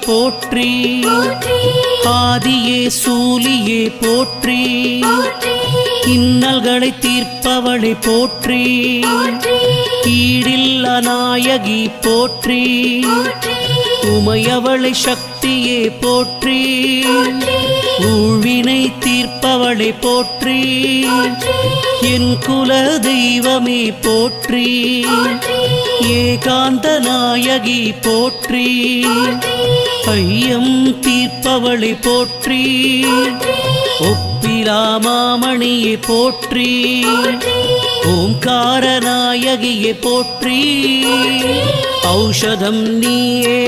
போற்றி ஆதியே சூலியே போற்றி இன்னல்களை தீர்ப்பவளை போற்றி ஈடில்லா நாயகி போற்றி உமையவளை சக்தியே போற்றி ஊழ்வினை தீர்ப்பவளை போற்றி என் குல தெய்வமே போற்றி ஏகாந்த நாயகி போற்றி ஐயம் தீர்ப்பவளை போற்றி ஒப்பிலாமாமணியை போற்றி ஓம்கார நாயகியை போற்றி ஔஷதம் நீயே